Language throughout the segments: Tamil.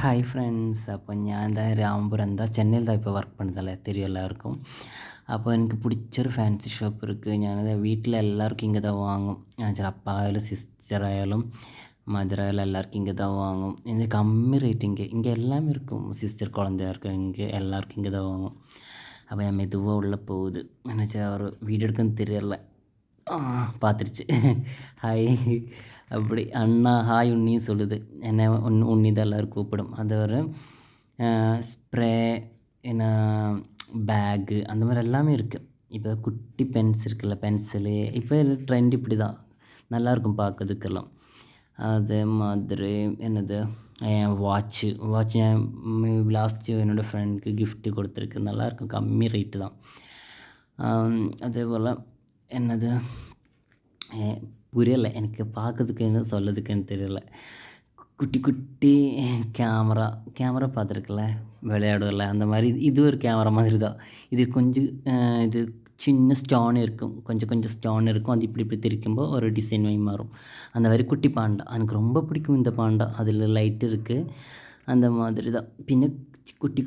Hi friends. அப்போ நான் தான் ராம்புரம் தான் சென்னையில் தான் இப்போ ஒர்க் பண்ணுறதில்ல தெரியும் எல்லாருக்கும். அப்போ எனக்கு பிடிச்ச ஒரு ஃபேன்சி ஷாப் இருக்குது. ഞാനത് വീട്ടിൽ എല്ലാവർക്കും ഇങ്ങ് தான் വാങ്ങും. എന്നുവെച്ചാൽ அப்பா ஆയാலும் சிஸ்டர் ஆயாலும் மதர் ஆயாலும் எல்லாருக்கும் இங்கே தான் வாங்கும். இந்த கம்மி ரேட் இங்கே எல்லாமே இருக்கும். சிஸ்டர் குழந்தையா இருக்கும் இங்கே எல்லாருக்கும் இங்கே தான் வாங்கும். அப்போ நான் மெதுவாக உள்ளே போகுது. என்னாச்சா ஒரு வீடியோ எடுக்குன்னு தெரியல. பார்த்துருச்சு. ஹாய் அப்படி அண்ணா ஹாய் உன்னின்னு சொல்லுது. என்ன உன்னி தான் எல்லோரும் கூப்பிடும். அது ஒரு ஸ்ப்ரே என்ன பேகு அந்த மாதிரி எல்லாமே இருக்குது. இப்போ குட்டி பென்ஸ் இருக்குல்ல, பென்சிலு இப்போ ட்ரெண்ட் இப்படி தான் நல்லாயிருக்கும் பார்க்கறதுக்கெல்லாம். அதே மாதிரி என்னது வாட்ச்சு நான் லாஸ்ட்டு என்னோடய ஃப்ரெண்டுக்கு கிஃப்ட்டு கொடுத்துருக்கு. நல்லாயிருக்கும், கம்மி ரேட்டு தான். அதே போல் என்னது புரியலை எனக்கு, பார்க்கறதுக்கு என்ன சொல்லதுக்குன்னு தெரியல. குட்டி குட்டி கேமரா பார்த்துருக்குல்ல, விளையாடுவதில்ல அந்த மாதிரி. இது ஒரு கேமரா மாதிரி தான். இது கொஞ்சம் இது சின்ன ஸ்டோன் இருக்கும், கொஞ்சம் ஸ்டோன் இருக்கும். அது இப்படி திரிக்கும்போது ஒரு டிசைன் மாதிரி மாறும். அந்த மாதிரி குட்டி பாண்டா எனக்கு ரொம்ப பிடிக்கும். இந்த பாண்டா அதில் லைட் இருக்குது அந்த மாதிரி தான். பின்ன குட்டி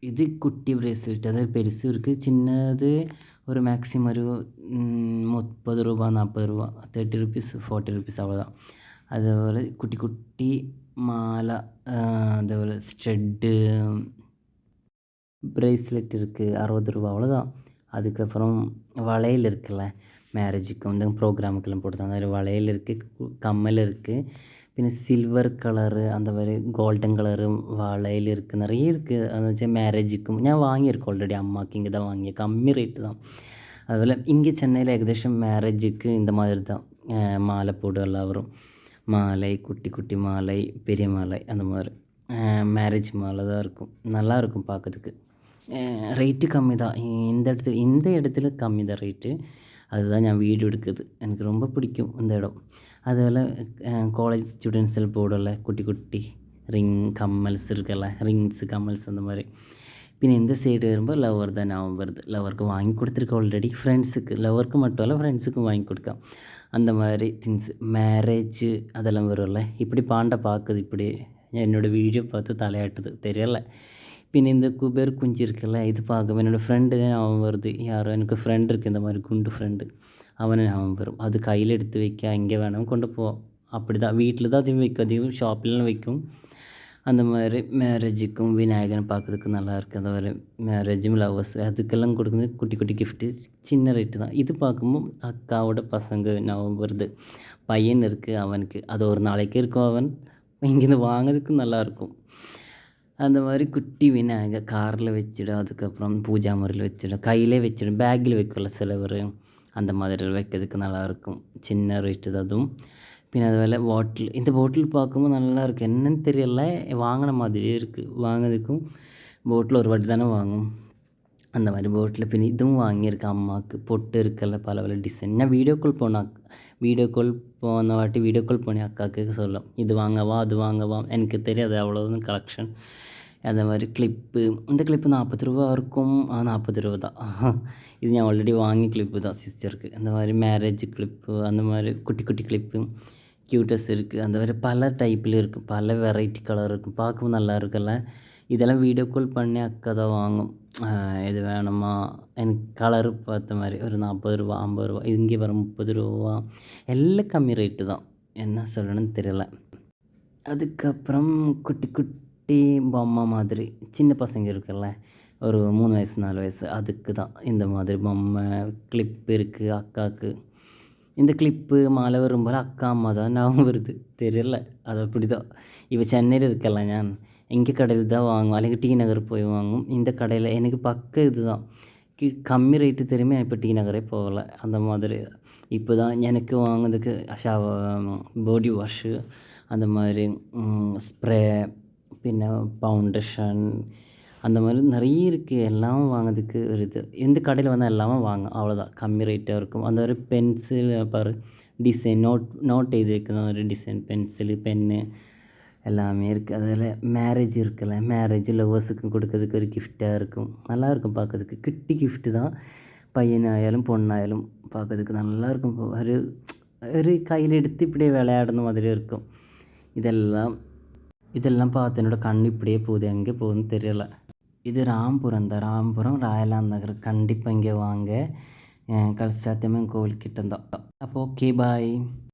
இது குட்டி ബ്രേസ്ലെറ്റ്. അതായത് പെരുസും இருக்குது, சின்னது ஒரு மேக்ஸிமம் ஒரு 30 ரூபா 40 ரூபா, 30 ருபீஸ் 40 ருபீஸ் அவ்வளோதான். அதேപോലെ குட்டி மாலை, அதேപോലെ ஸ்டெட்டு ப்ரேஸ்லெட் இருக்குது 60 ரூபா அவ்வளோதான். அதுக்கப்புறம் வளையல் இருக்குல்ல, மேரேஜுக்கு வந்து ப்ரோக்ராமுக்கெல்லாம் போட்டு அந்த மாதிரி வளையல் இருக்குது, கம்மல் இருக்குது. പിന്നെ സിൽവർ കളറ് அந்த மாதிரி கோல்டன் கலரு வளையல் இருக்குது, நிறைய இருக்குது. அது வச்சு மேரேஜுக்கும் ഞാൻ വാങ്ങിയിരിക്കും ഓൾറെഡി. அம்மாவுக்கு இங்கே தான் வாங்கிய, கம்மி ரேட்டு தான். அதுபோல் இங்கே சென்னையில் ஏகദേശம் மேரேஜுக்கு இந்த மாதிரி தான் மாலை போடு எல்லாம் வரும். மாலை, குட்டி மாலை, பெரிய மாலை அந்த மாதிரி மேரேஜ் மாலை தான் இருக்கும். நல்லாயிருக்கும் பார்க்கறதுக்கு. ரேட்டு கம்மி தான். இந்த இடத்துல கம்மி தான் ரேட்டு. அதுதான் ഞാൻ വീഡിയോ എടുക്കുന്നത്. എനിക്ക് ரொம்ப பிடிக்கும் இந்த இடம். അതുപോലെ കോളേജ് സ്റ്റുഡൻസിൽ போடும்ல குட்டி ரிங் கம்மல்ஸ் இருக்குல்ல, ரிங்ஸு கம்மல்ஸ் அந்த மாதிரி. பின்ன இந்த சைடு வரும்போது லவர் தான் ஞாபகம் வருது. லவருக்கு வாங்கி கொடுத்துருக்கேன் ஆல்ரெடி. ஃப்ரெண்ட்ஸுக்கு, லவருக்கு மட்டும் இல்லை ஃப்ரெண்ட்ஸுக்கும் வாங்கி கொடுக்கேன். அந்த மாதிரி திங்ஸ் மேரேஜு அதெல்லாம் வரும்ல. இப்படி பாண்டை பார்க்குது, இப்படி என்னோடய வீடியோ பார்த்து தலையாட்டுது தெரியலை. பின்ன இந்த குபேர் குஞ்சு இருக்குல்ல, இது பார்க்க என்னோடய ஃப்ரெண்டு தான் ஞாபகம் வருது. யாரோ எனக்கு ஃப்ரெண்ட் இருக்குது இந்த மாதிரி குண்டு ஃப்ரெண்டு, அவனை ஞாபகம் வரும். அது கையில் எடுத்து வைக்க எங்கே வேணாலும் கொண்டு போவோம். அப்படி தான் வீட்டில் தான் அதிகம் வைக்கும், அதிகம் ஷாப்லாம் வைக்கும். அந்த மாதிரி மேரேஜுக்கும் விநாயகனை பார்க்குறதுக்கு நல்லாயிருக்கு. அந்த மாதிரி மேரேஜும் லவ்வர்ஸ் அதுக்கெல்லாம் கொடுக்குறது குட்டி கிஃப்ட்டு, சின்ன ரேட்டு தான். இது பார்க்கும்போது அக்காவோட பசங்க ஞாபகம் வருது. பையன் இருக்குது அவனுக்கு, அது ஒரு நாளைக்கு இருக்கும். அவன் இங்கேருந்து வாங்கிறதுக்கு நல்லாயிருக்கும். அந்த மாதிரி குட்டி விநாயகர் காரில் வச்சிடும். அதுக்கப்புறம் பூஜா முறையில் வச்சிடும், கையிலே வச்சிடும், பேக்கில் வைக்கல சிலவர். அந்த மாதிரி வைக்கிறதுக்கு நல்லாயிருக்கும். சின்ன ரேட்டு தான் அதுவும். பின்ன அதுபோல் பாட்டில், இந்த பாட்டில் பார்க்கும்போது நல்லாயிருக்கு. என்னன்னு தெரியல, வாங்கின மாதிரியே இருக்குது. வாங்கினதுக்கும் பாட்டில் ஒரு வாட்டி தானே வாங்கும், அந்த மாதிரி பாட்டில். பின்ன இதுவும் வாங்கியிருக்கேன் அம்மாவுக்கு. பொட்டு இருக்குல்ல, பல டிசைன். நான் வீடியோ கால் பண்ணி அக்காவுக்கு சொல்லும், இது வாங்கவா அது வாங்கவா. எனக்கு தெரியாது அவ்வளோதான் கலெக்ஷன். அந்த மாதிரி கிளிப்பு, இந்த கிளிப்பு 40 ரூபா இருக்கும். 40 ரூபா தான். இது நான் ஆல்ரெடி வாங்கி கிளிப்பு தான் சிஸ்டருக்கு. அந்த மாதிரி மேரேஜ் கிளிப்பு, அந்த மாதிரி குட்டி கிளிப்பு க்யூட்டஸ் இருக்குது. அந்த மாதிரி பல டைப்பில் இருக்குது, பல வெரைட்டி கலர் இருக்குது. பார்க்கவும் நல்லா இருக்குல்ல. இதெல்லாம் வீடியோ கால் பண்ணி அக்கா தான் வாங்கும். இது வேணுமா, எனக்கு கலரு பார்த்த மாதிரி ஒரு 40 ரூபா 50 ரூபா, இங்கே வர 30 ரூபா, எல்லாம் கம்மி ரேட்டு தான். என்ன சொல்லணும்னு தெரியல. அதுக்கப்புறம் குட்டி பொம்மை மாதிரி சின்ன பசங்க இருக்குல்ல, ஒரு 3 வயசு 4 வயசு, அதுக்கு தான் இந்த மாதிரி பொம்மை. கிளிப்பு இருக்குது அக்காவுக்கு. இந்த கிளிப்பு மாலை வரும்போது அக்கா அம்மா தான் ஞாபகம் வருது தெரியல. அது அப்படி தான். இப்போ சென்னையில் இருக்கல, ഞാൻ இங்கே கடையில் தான் வாங்குவோம், അല്ലെങ്കിൽ டி நகர் போய் வாங்குவோம். இந்த கடையில் எனக்கு பக்கம் இது தான். கம்மி ரேட்டு தெரியுமே, இப்போ டி நகரே போகலை. அந்த மாதிரி இப்போ தான் எனக்கு வாங்கினதுக்கு பாடி வாஷு, அந்த மாதிரி ஸ்ப்ரே, பின்ன ஃபவுண்டேஷன், அந்த மாதிரி நிறைய இருக்குது. எல்லாம் வாங்கிறதுக்கு ஒரு இது. எந்த கடையில் வந்தால் எல்லாமே வாங்க, அவ்வளோதான். கம்மி ரேட்டாக இருக்கும். அந்த மாதிரி பென்சில் பாரு, டிசைன் நோட் எழுதி வைக்கிற மாதிரி டிசைன் பென்சிலு, பென்னு எல்லாமே இருக்குது. அதில் மேரேஜ் இருக்குல்ல, மேரேஜ் லவ்வர்ஸுக்கும் கொடுக்கறதுக்கு ஒரு கிஃப்ட்டாக இருக்கும். நல்லாயிருக்கும் பார்க்கறதுக்கு. குட்டி கிஃப்ட்டு தான். பையனாயாலும் பொண்ணாயாலும் பார்க்கறதுக்கு நல்லாயிருக்கும். ஒரு கையில் எடுத்து இப்படியே விளையாடுன மாதிரி இருக்கும். இதெல்லாம் இதெல்லாம் பார்த்து என்னோட கண் இப்படியே போகுது, எங்கே போகுதுன்னு தெரியல. இது ராம்புரம் தான், ராம்புரம் ராயலாந்த் நகர். கண்டிப்பாக இங்கே வாங்க. கல்சாத்தியம்மன் கோவில் கிட்ட தான். அப்போ ஓகே, பாய்.